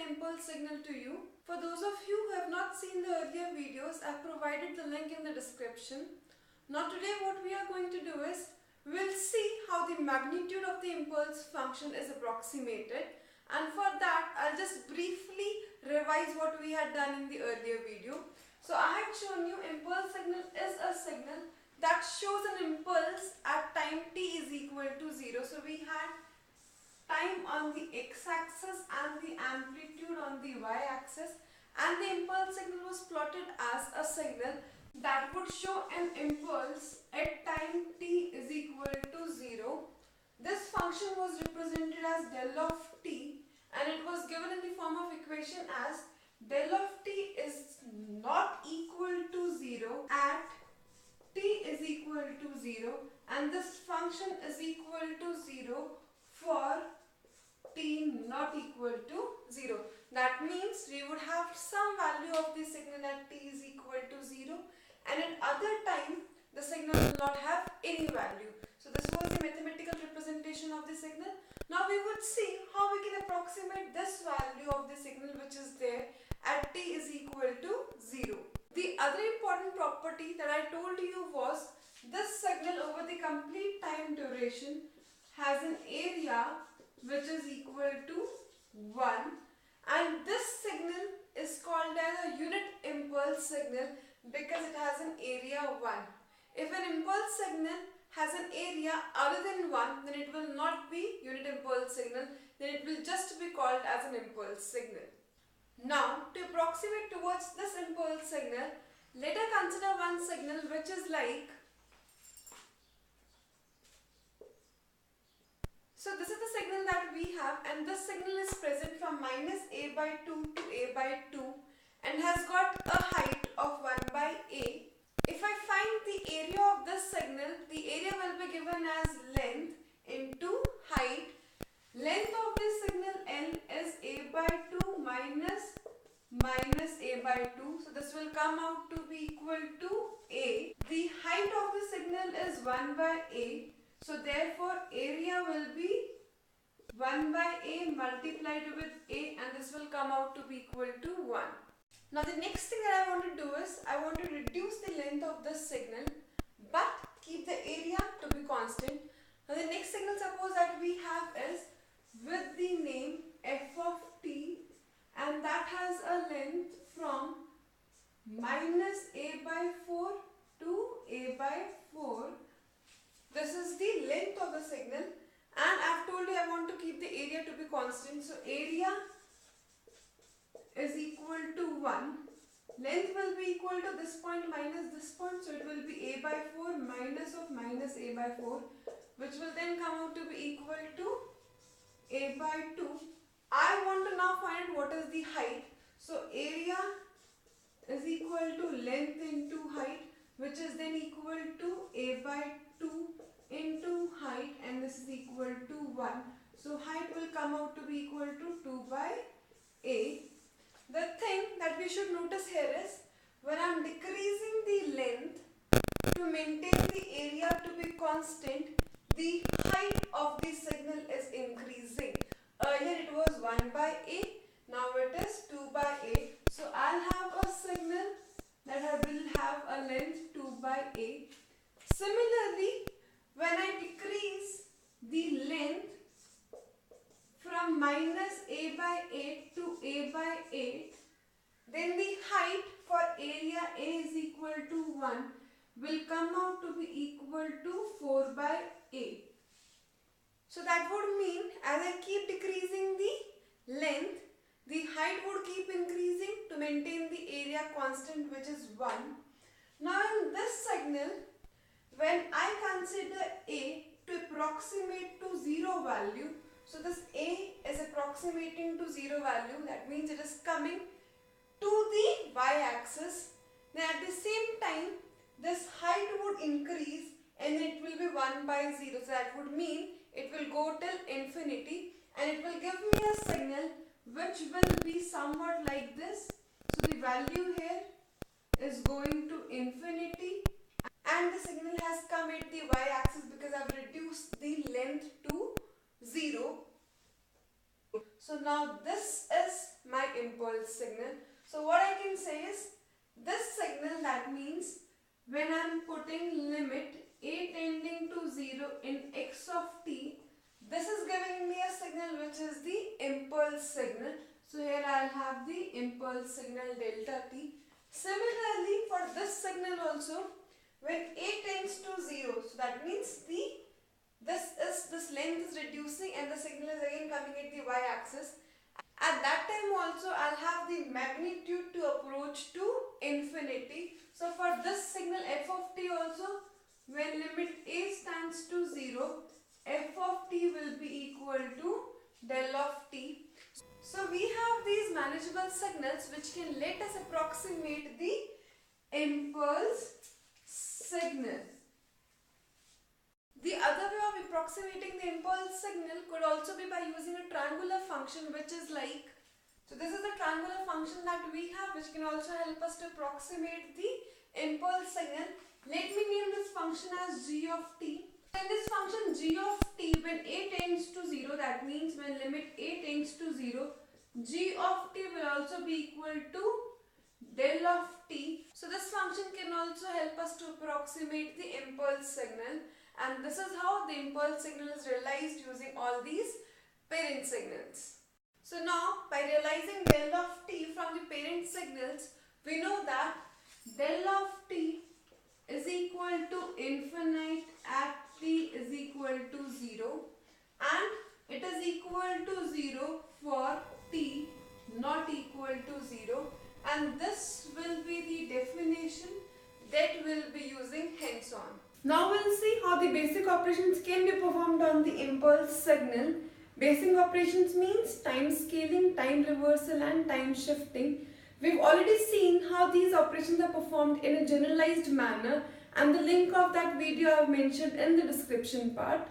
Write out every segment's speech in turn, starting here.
impulse signal to you. For those of you who have not seen the earlier videos, I have provided the link in the description. Now today what we are going to do is, we'll see how the magnitude of the impulse function is approximated, and for that I'll just briefly revise what we had done in the earlier video. So I had shown you impulse signal is a signal that shows an impulse at time t is equal to 0. So we had time on the x-axis and the amplitude on the y-axis, and the impulse signal was plotted as a signal that would show an impulse at time t is equal to 0. This function was represented as del of t, and it was given in the form of equation as del of t is not equal to 0 at t is equal to 0, and this function is equal to 0 for t not equal to 0. That means we would have some value of the signal at t is equal to 0, and at other time the signal will not have any value. So this was the mathematical representation of the signal. Now we would see how we can approximate this value of the signal which is there at t is equal to 0. The other important property that I told you was this signal over the complete time duration has an area which is equal to 1, and this signal is called as a unit impulse signal because it has an area 1. If an impulse signal has an area other than 1, then it will not be unit impulse signal, then it will just be called as an impulse signal. Now, to approximate towards this impulse signal, let us consider one signal which is like, so this is the signal that we have, and this signal is present from minus a by 2 to a by 2 and has got a height of 1 by a. If I find the area of this signal, the area will be given as length into height. Length of this signal L is a by 2 minus a by 2. So this will come out to be equal to a. The height of the signal is 1 by a. So therefore area will be 1 by a multiplied with a, and this will come out to be equal to 1. Now the next thing that I want to do is, I want to reduce the length of this signal but keep the area to be constant. Now the next signal, suppose that we have is with the name f of t, and that has a length from minus a by 4 to a by 4. This is the length of the signal, and I have told you I want to keep the area to be constant. So area is equal to 1. Length will be equal to this point minus this point, so it will be a by 4 minus of minus a by 4, which will then come out to be equal to a by 2. I want to now find what is the height. So area is equal to length into height, which is then equal to a by 2 into height, and this is equal to 1. So height will come out to be equal to 2 by a. The thing that we should notice here is, when I am decreasing the length to maintain the area to be constant, the height of the signal is increasing. Earlier it was 1 by a, now it is 2 by a. So I'll have a signal that will have a length 2 by a. Similarly, when I decrease the length from minus a by 8 to a by 8, then the height for area a is equal to 1 will come out to be equal to 4 by a. So that would mean, as I keep decreasing the length, the height would keep increasing to maintain the area constant, which is 1. Now in this signal, when I consider a to approximate to 0 value, so this a is approximating to 0 value, that means it is coming to the y-axis. Then at the same time, this height would increase and it will be 1 by 0. So that would mean it will go till infinity, and it will give me a signal which will be somewhat like this. So the value here is going to infinity, and the signal has come at the y-axis because I have reduced the length to 0. So now this is my impulse signal. So what I can say is this signal, that means when I am putting limit a tending to 0 in x of t, this is giving me a signal which is the impulse signal. So here I'll have the impulse signal delta t. Similarly for this signal also, when a tends to 0, so that means this length is reducing and the signal is again coming at the y-axis. At that time also I'll have the magnitude to approach to infinity. So for this signal f of t also, when limit a stands to 0, f of t will be equal to del of t. So we have these manageable signals which can let us approximate the impulse signal. The other way of approximating the impulse signal could also be by using a triangular function, which is like, so this is the triangular function that we have which can also help us to approximate the impulse signal. Let me name this function as g of t. In this function g of t, when a tends to 0, that means when limit a tends to 0, g of t will also be equal to del of t. So this function can also help us to approximate the impulse signal, and this is how the impulse signal is realized using all these parent signals. So now by realizing del of t from the parent signals, we know that del of t is equal to infinite at t is equal to 0, and it is equal to 0 for t not equal to 0, and this will be the definition that we'll be using hence on. Now we'll see how the basic operations can be performed on the impulse signal. Basic operations means time scaling, time reversal and time shifting. We've already seen how these operations are performed in a generalized manner, and the link of that video I've mentioned in the description part.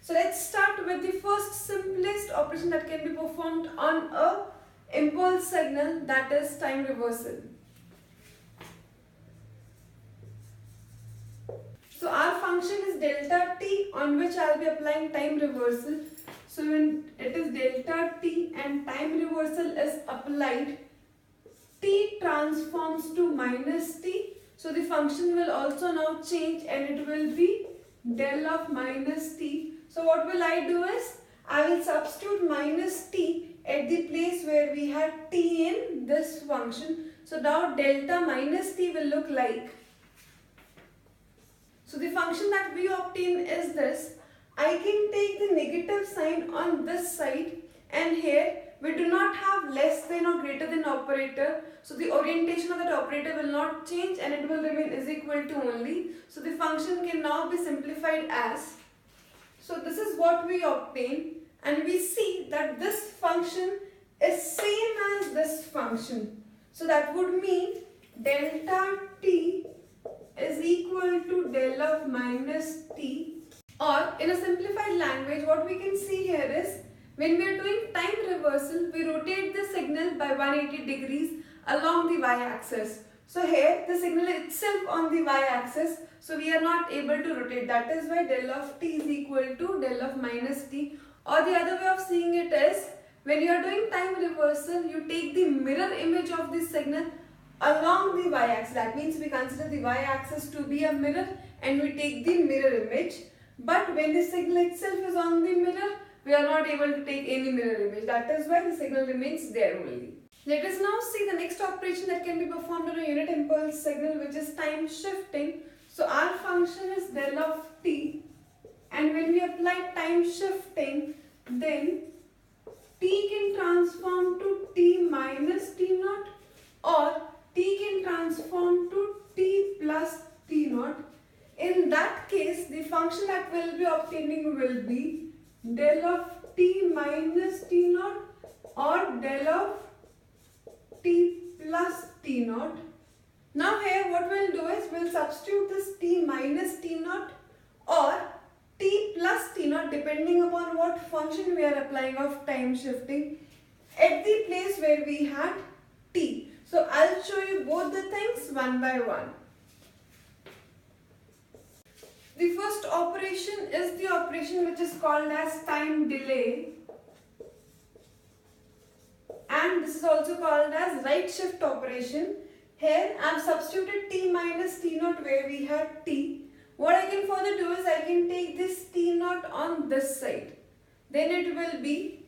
So let's start with the first simplest operation that can be performed on a impulse signal, that is time reversal. So our function is delta t, on which I'll be applying time reversal. So when it is delta t and time reversal is applied, t transforms to minus t. So the function will also now change and it will be del of minus t. So what will I do is, I will substitute minus t at the place where we had t in this function. So now delta minus t will look like. So the function that we obtain is this. I can take the negative sign on this side, and here we do not have less than or greater than operator. So the orientation of that operator will not change and it will remain is equal to only. So the function can now be simplified as. So this is what we obtain, and we see that this function is same as this function. So that would mean delta t is equal to del of minus t, or in a simplified language what we can see here is, when we are doing time reversal, we rotate the signal by 180 degrees along the y-axis. So here the signal itself on the y-axis, so we are not able to rotate. That is why del of t is equal to del of minus t. Or the other way of seeing it is, when you are doing time reversal, you take the mirror image of this signal along the y-axis. That means we consider the y-axis to be a mirror and we take the mirror image. But when the signal itself is on the mirror, we are not able to take any mirror image. That is why the signal remains there only. Let us now see the next operation that can be performed on a unit impulse signal, which is time shifting. So our function is del of t, and when we apply time shifting, then t can transform to t minus t naught, or t can transform to t plus t naught. In that case, the function that we will be obtaining will be del of t minus t naught or del of t plus t naught. Now here what we will do is, we will substitute this t minus t naught or t plus t naught, depending upon what function we are applying of time shifting, at the place where we had t. So I'll show you both the things one by one. The first operation is the operation which is called as time delay. this is also called as right shift operation. Here I have substituted t minus t naught where we had t. What I can further do is I can take this t naught on this side. Then it will be,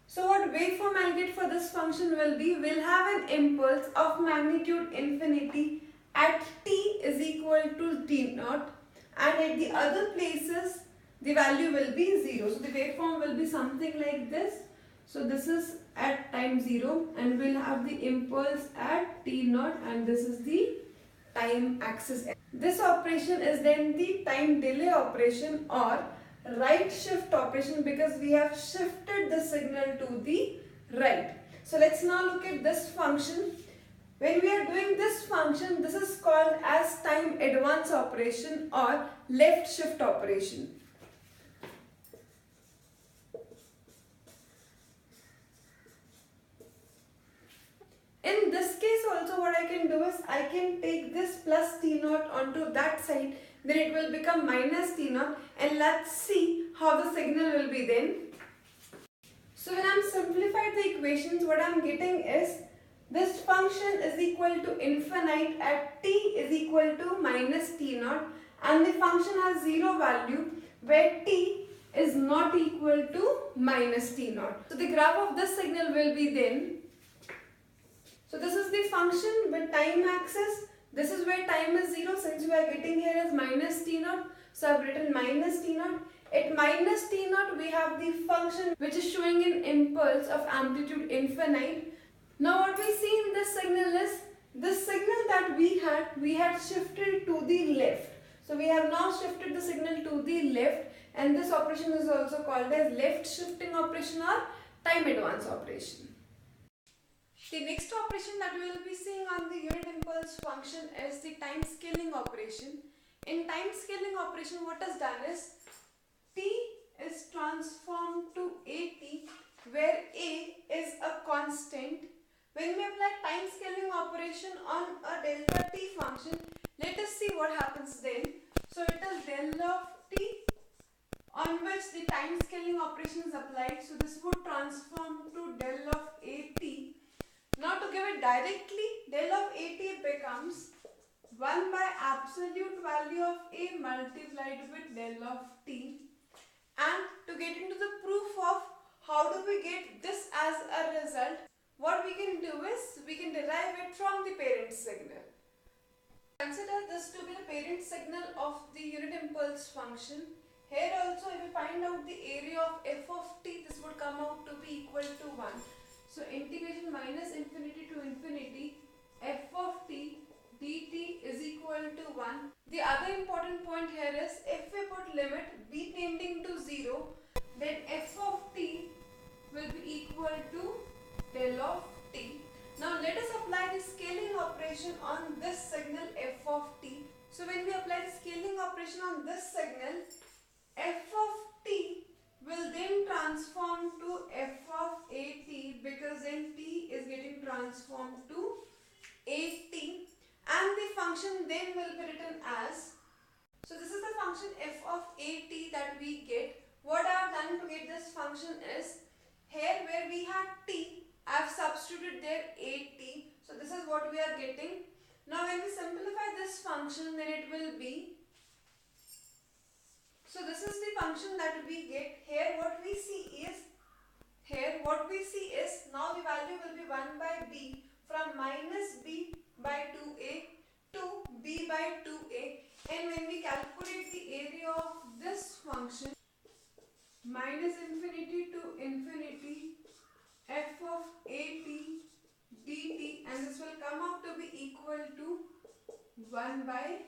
so what waveform I'll get for this function will be, we'll have an impulse of magnitude infinity at t is equal to t naught, and at the other places the value will be 0. So the waveform will be something like this. So this is at time 0 and we'll have the impulse at t naught, and this is the time axis. This operation is then the time delay operation or right shift operation because we have shifted the signal to the right. So let's now look at this function. When we are doing this function, this is called as time advance operation or left shift operation. In this case also what I can do is I can take this plus t naught onto that side, then it will become minus t naught, and let's see how the signal will be then. So when I am simplified the equations, what I am getting is this function is equal to infinite at t is equal to minus t naught, and the function has 0 value where t is not equal to minus t naught. So the graph of this signal will be then, so this is the function with time axis. This is where time is 0, since we are getting here as minus t naught. So I have written minus t naught. At minus t naught we have the function which is showing an impulse of amplitude infinite. Now what we see in this signal is, this signal that we had shifted to the left. So we have now shifted the signal to the left, and this operation is also called as left shifting operation or time advance operation. The next operation that we will be seeing on the unit impulse function is the time scaling operation. In time scaling operation, what is done is t is transformed to at, where a is a constant. When we apply time scaling operation on a delta t function, let us see what happens then. So it is del of t on which the time scaling operation is applied. So this would transform to del of at. Now to give it directly, del of at becomes 1 by absolute value of a multiplied with del of t. And to get into the proof of how do we get this as a result, what we can do is we can derive it from the parent signal. Consider this to be the parent signal of the unit impulse function. Here also if we find out the area of f of t, this would come out to be equal to 1. So integration minus infinity to infinity f of t dt is equal to 1. The other important point here is if we put limit b tending to 0, then f of t will be equal to del of t. Now let us apply the scaling operation on this signal f of t. So when we apply the scaling operation on this signal, f of t will then transform to f of at, because then t is getting transformed to at, and the function then will be written as, so this is the function f of at that we get. What I have done to get this function is, here where we had t, I have substituted there at, so this is what we are getting. Now when we simplify this function, then it will be, so this is the function that we get. Here what we see is, now the value will be 1 by b, from minus b by 2a to b by 2a, and when we calculate the area of this function, minus infinity to infinity f of at dt, and this will come out to be equal to 1 by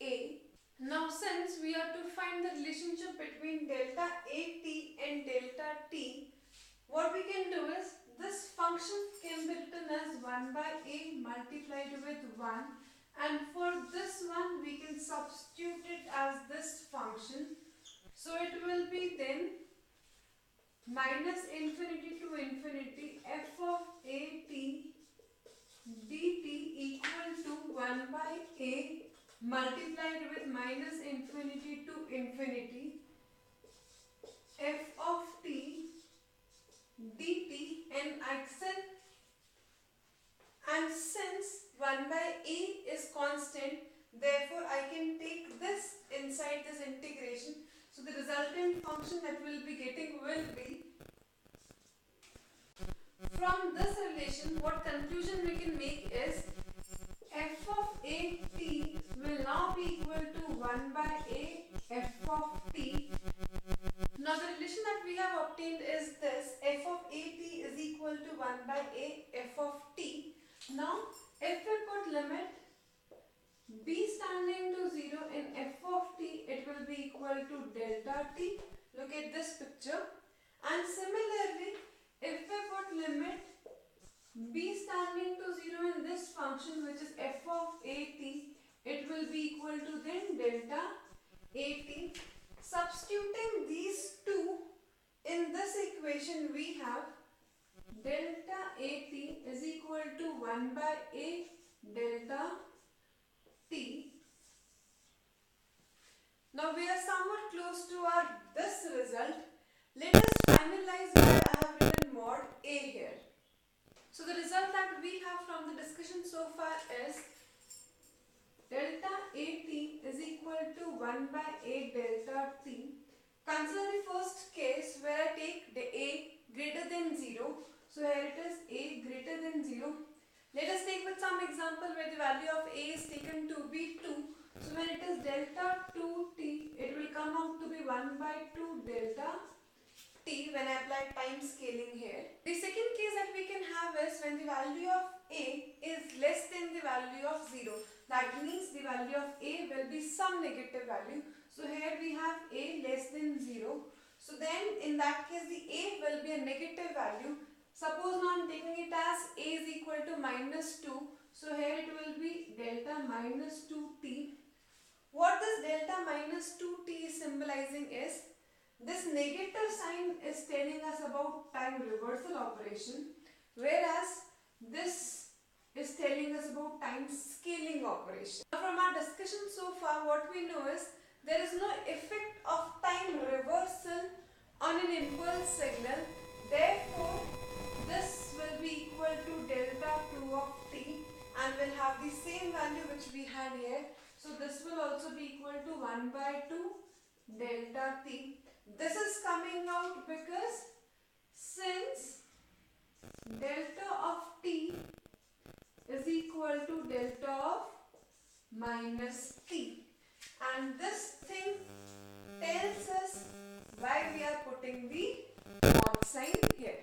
a. Now since we are to find the relationship between delta at and delta t, what we can do is, this function can be written as 1 by a multiplied with 1, and for this one we can substitute it as this function. So it will be then minus infinity to infinity f of at dt equal to 1 by a multiplied with minus infinity to infinity f of function that we'll be getting will be, from this relation, what conclusion we can make is f of a t will now be equal to 1 by a f of t. Now the relation that we have obtained is this: f of a t is equal to 1 by a f of t. Now if we put limit b standing to 0 in f of t, it will be equal to delta t. Look at this picture. And similarly, if we put limit b standing to 0 in this function, which is f of a t, it will be equal to then delta a t. Substituting these two in this equation, we have delta a t is equal to 1 by a delta t. Now we are somewhat close to our this result. Let us finalize why I have written mod a here. So the result that we have from the discussion so far is delta a t is equal to 1 by a delta t. Consider the first case where I take the a greater than 0. So here it is a greater than 0. Let us take with some example where the value of a is taken to be 2. So when it is delta 2t, it will come out to be 1 by 2 delta t when I apply time scaling here. The second case that we can have is when the value of a is less than the value of 0. That means the value of a will be some negative value. So here we have a less than 0. So then in that case the a will be a negative value. Suppose now I am taking it as a is equal to minus 2. So here it will be delta minus 2t. What this delta minus 2t is symbolizing is, this negative sign is telling us about time reversal operation, whereas this is telling us about time scaling operation. Now from our discussion so far, what we know is there is no effect of time reversal on an impulse signal. Therefore, this will be equal to delta 2 of t and will have the same value which we had here. So this will also be equal to 1 by 2 delta t. This is coming out because since delta of t is equal to delta of minus t, and this thing tells us why we are putting the mod sign here.